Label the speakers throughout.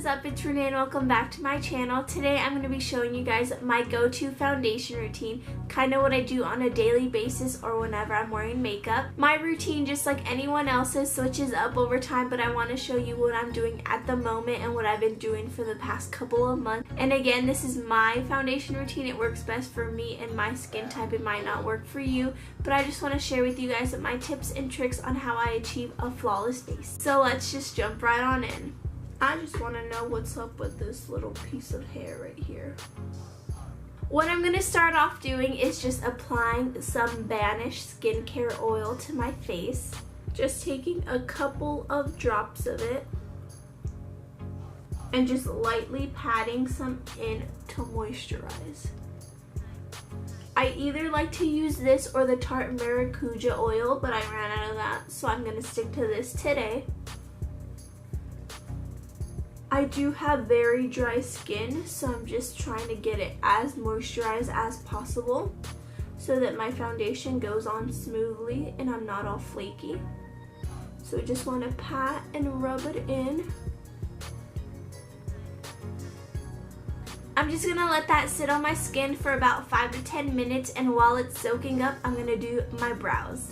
Speaker 1: up? It's Renee and welcome back to my channel. Today I'm going to be showing you guys my go-to foundation routine, kind of what I do on a daily basis or whenever I'm wearing makeup. My routine, just like anyone else's, switches up over time, but I want to show you what I'm doing at the moment and what I've been doing for the past couple of months. And again, this is my foundation routine. It works best for me and my skin type. It might not work for you, but I just want to share with you guys my tips and tricks on how I achieve a flawless face. So let's just jump right on in. I just want to know what's up with this little piece of hair right here. What I'm going to start off doing is just applying some Banish skincare oil to my face. Just taking a couple of drops of it and just lightly patting some in to moisturize. I either like to use this or the Tarte Maracuja oil, but I ran out of that, so I'm going to stick to this today. I do have very dry skin, so I'm just trying to get it as moisturized as possible so that my foundation goes on smoothly and I'm not all flaky. So I just want to pat and rub it in. I'm just going to let that sit on my skin for about 5 to 10 minutes, and while it's soaking up, I'm going to do my brows.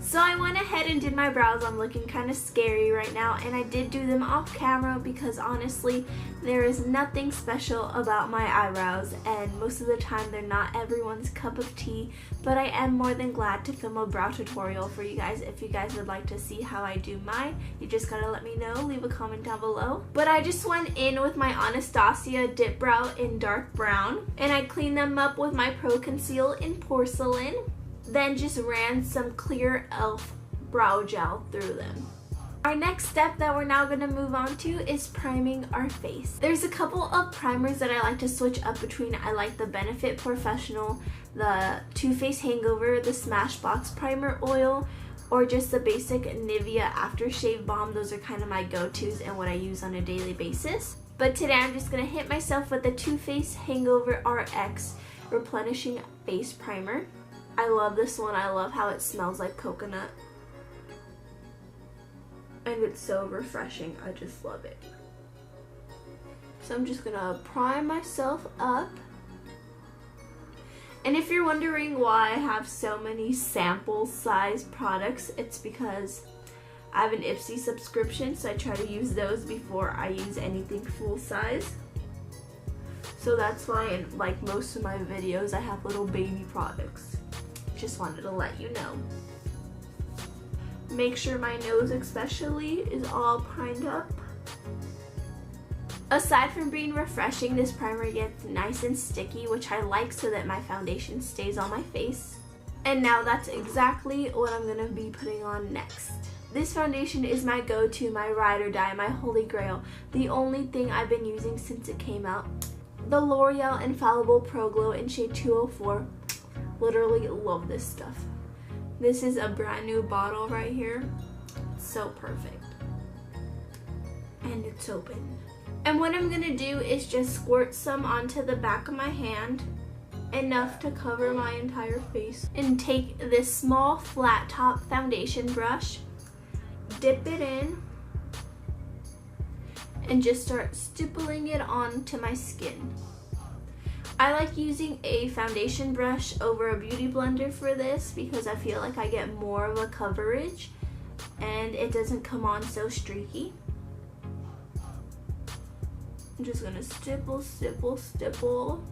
Speaker 1: So I went ahead and did my brows. I'm looking kind of scary right now, and I did do them off camera because honestly there is nothing special about my eyebrows, and most of the time they're not everyone's cup of tea, but I am more than glad to film a brow tutorial for you guys. If you guys would like to see how I do mine, you just gotta let me know, leave a comment down below. But I just went in with my Anastasia dip brow in dark brown, and I cleaned them up with my Pro Conceal in porcelain. Then just ran some clear e.l.f. brow gel through them. Our next step that we're now going to move on to is priming our face. There's a couple of primers that I like to switch up between. I like the Benefit Professional, the Too Faced Hangover, the Smashbox Primer Oil, or just the basic Nivea Aftershave Balm. Those are kind of my go-tos and what I use on a daily basis. But today I'm just going to hit myself with the Too Faced Hangover RX Replenishing Face Primer. I love this one. I love how it smells like coconut. And it's so refreshing. I just love it. So I'm just going to prime myself up. And if you're wondering why I have so many sample size products, it's because I have an Ipsy subscription, so I try to use those before I use anything full size. So that's why in like most of my videos I have little baby products. Just wanted to let you know. Make sure my nose especially is all primed up. Aside from being refreshing, this primer gets nice and sticky, which I like so that my foundation stays on my face. And now that's exactly what I'm going to be putting on next. This foundation is my go-to, my ride or die, my holy grail. The only thing I've been using since it came out. The L'Oreal Infallible Pro Glow in shade 204. Literally love this stuff. This is a brand new bottle right here. It's so perfect. And it's open. And what I'm gonna do is just squirt some onto the back of my hand, enough to cover my entire face, and take this small flat top foundation brush, dip it in, and just start stippling it onto my skin. I like using a foundation brush over a beauty blender for this because I feel like I get more of a coverage and it doesn't come on so streaky. I'm just gonna stipple, stipple, stipple.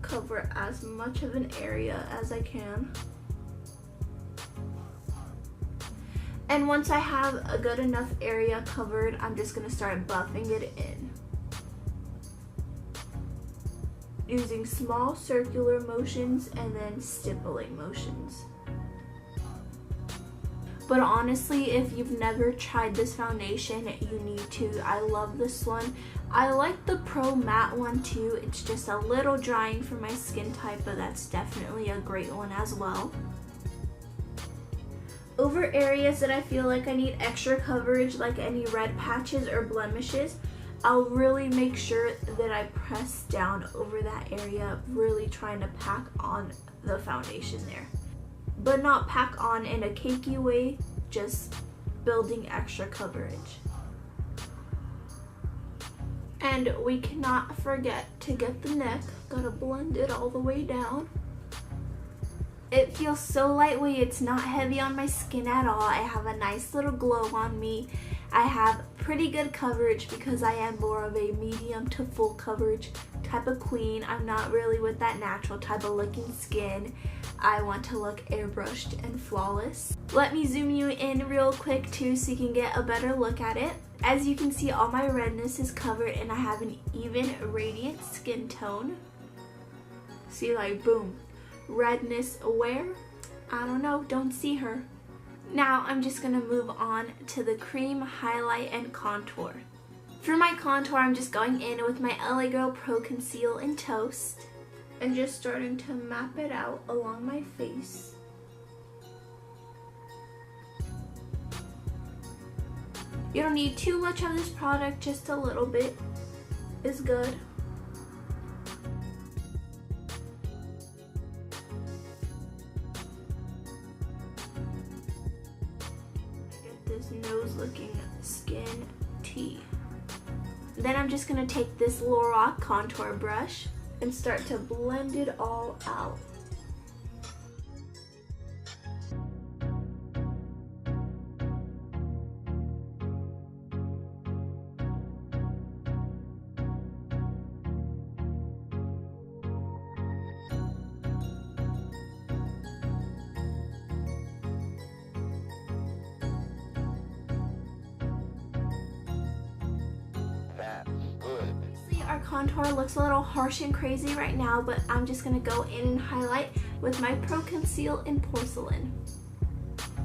Speaker 1: Cover as much of an area as I can. And once I have a good enough area covered, I'm just gonna start buffing it in. Using small circular motions and then stippling motions. But honestly, if you've never tried this foundation, you need to. I love this one. I like the Pro Matte one too. It's just a little drying for my skin type, but that's definitely a great one as well. Over areas that I feel like I need extra coverage, like any red patches or blemishes, I'll really make sure that I press down over that area, really trying to pack on the foundation there. But not pack on in a cakey way, just building extra coverage. And we cannot forget to get the neck. Gotta blend it all the way down. It feels so lightweight, it's not heavy on my skin at all. I have a nice little glow on me. I have pretty good coverage because I am more of a medium to full coverage type of queen. I'm not really with that natural type of looking skin. I want to look airbrushed and flawless. Let me zoom you in real quick too so you can get a better look at it. As you can see, all my redness is covered and I have an even radiant skin tone. See, like boom. Redness where? I don't know, don't see her. Now I'm just gonna move on to the cream highlight and contour. For my contour, I'm just going in with my LA Girl Pro Conceal and Toast and just starting to map it out along my face. You don't need too much of this product, just a little bit is good. Get this nose looking skin tea. Then I'm just gonna take this Loreal contour brush and start to blend it all out. Our contour looks a little harsh and crazy right now, but I'm just going to go in and highlight with my Pro Conceal in Porcelain.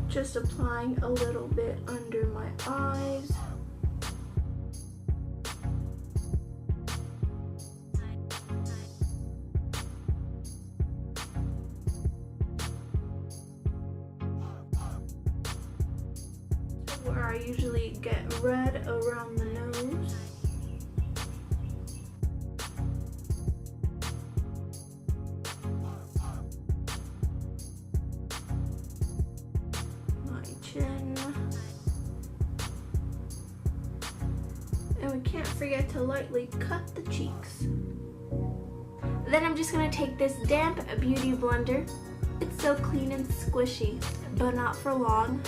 Speaker 1: Just applying a little bit under my eyes. Where I usually get red around the nose. And we can't forget to lightly cut the cheeks. Then I'm just going to take this damp beauty blender. It's so clean and squishy, but not for long.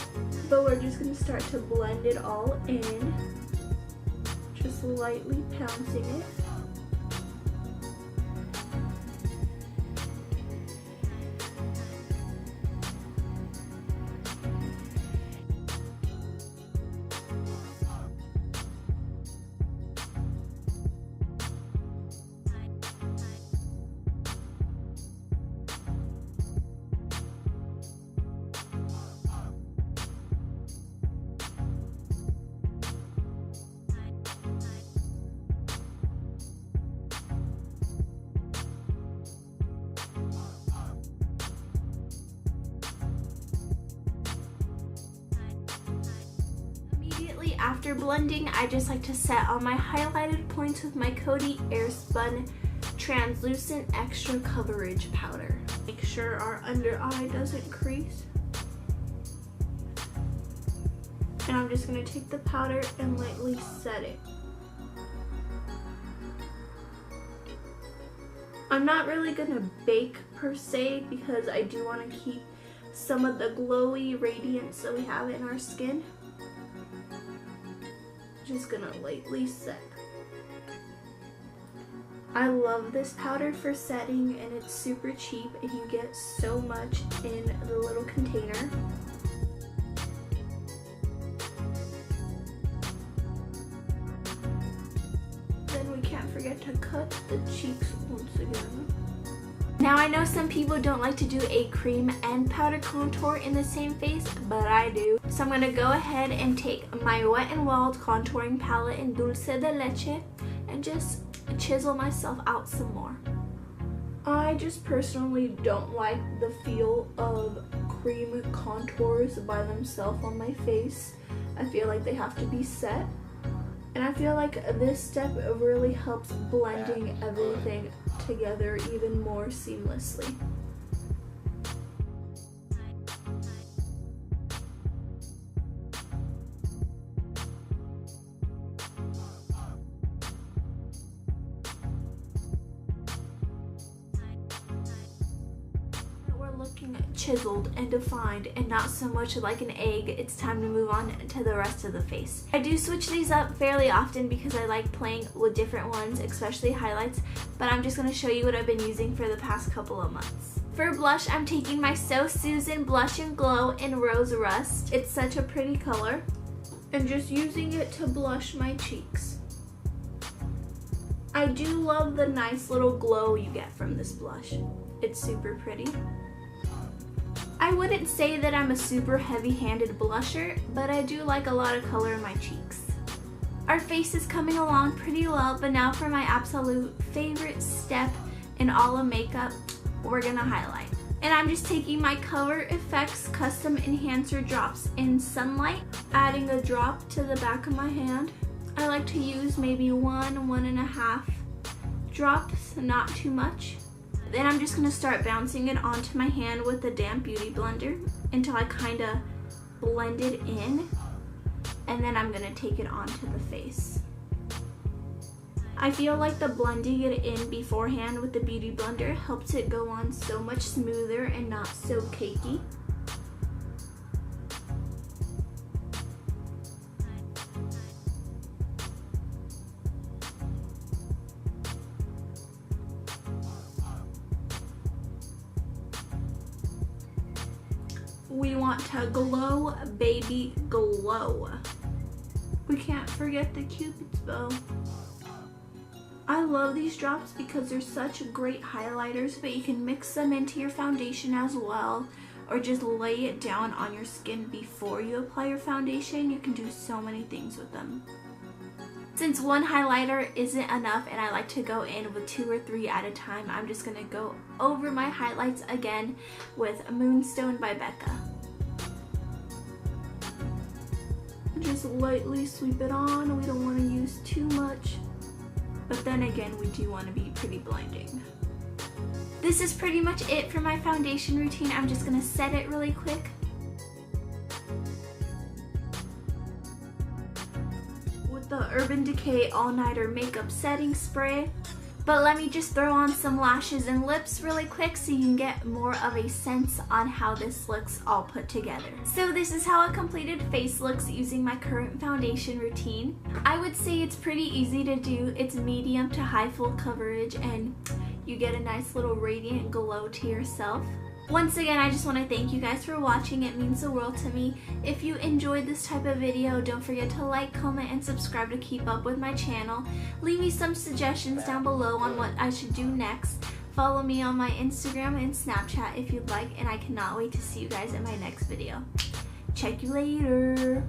Speaker 1: But we're just going to start to blend it all in. Just lightly pouncing it. After blending, I just like to set on my highlighted points with my Coty Airspun Translucent Extra Coverage Powder. Make sure our under eye doesn't crease. And I'm just going to take the powder and lightly set it. I'm not really going to bake per se because I do want to keep some of the glowy radiance that we have in our skin. Just gonna lightly set. I love this powder for setting and it's super cheap and you get so much in the little container. Then we can't forget to cut the cheeks once again. Now I know some people don't like to do a cream and powder contour in the same face, but I do. So I'm going to go ahead and take my Wet n Wild contouring palette in Dulce de Leche and just chisel myself out some more. I just personally don't like the feel of cream contours by themselves on my face. I feel like they have to be set. And I feel like this step really helps blending everything together even more seamlessly. looking chiseled and defined and not so much like an egg, it's time to move on to the rest of the face. I do switch these up fairly often because I like playing with different ones, especially highlights, but I'm just going to show you what I've been using for the past couple of months. For blush, I'm taking my So Susan Blush and Glow in Rose Rust. It's such a pretty color. And just using it to blush my cheeks. I do love the nice little glow you get from this blush. It's super pretty. I wouldn't say that I'm a super heavy-handed blusher, but I do like a lot of color in my cheeks. Our face is coming along pretty well, but now for my absolute favorite step in all of makeup, we're gonna highlight. And I'm just taking my Cover FX Custom Enhancer drops in Sunlight, adding a drop to the back of my hand. I like to use maybe 1.5 drops, not too much. Then I'm just gonna start bouncing it onto my hand with the damp beauty blender until I kind of blend it in. And then I'm gonna take it onto the face. I feel like the blending it in beforehand with the beauty blender helps it go on so much smoother and not so cakey. We want to glow, baby, glow. We can't forget the Cupid's bow. I love these drops because they're such great highlighters, but you can mix them into your foundation as well, or just lay it down on your skin before you apply your foundation. You can do so many things with them. Since one highlighter isn't enough and I like to go in with 2 or 3 at a time, I'm just gonna go over my highlights again with Moonstone by Becca. Just lightly sweep it on. We don't want to use too much. But then again, we do want to be pretty blinding. This is pretty much it for my foundation routine. I'm just going to set it really quick. With the Urban Decay All Nighter Makeup Setting Spray. But let me just throw on some lashes and lips really quick so you can get more of a sense on how this looks all put together. So this is how a completed face looks using my current foundation routine. I would say it's pretty easy to do. It's medium to high full coverage and you get a nice little radiant glow to yourself. Once again, I just want to thank you guys for watching. It means the world to me. If you enjoyed this type of video, don't forget to like, comment, and subscribe to keep up with my channel. Leave me some suggestions down below on what I should do next. Follow me on my Instagram and Snapchat if you'd like, and I cannot wait to see you guys in my next video. Check you later.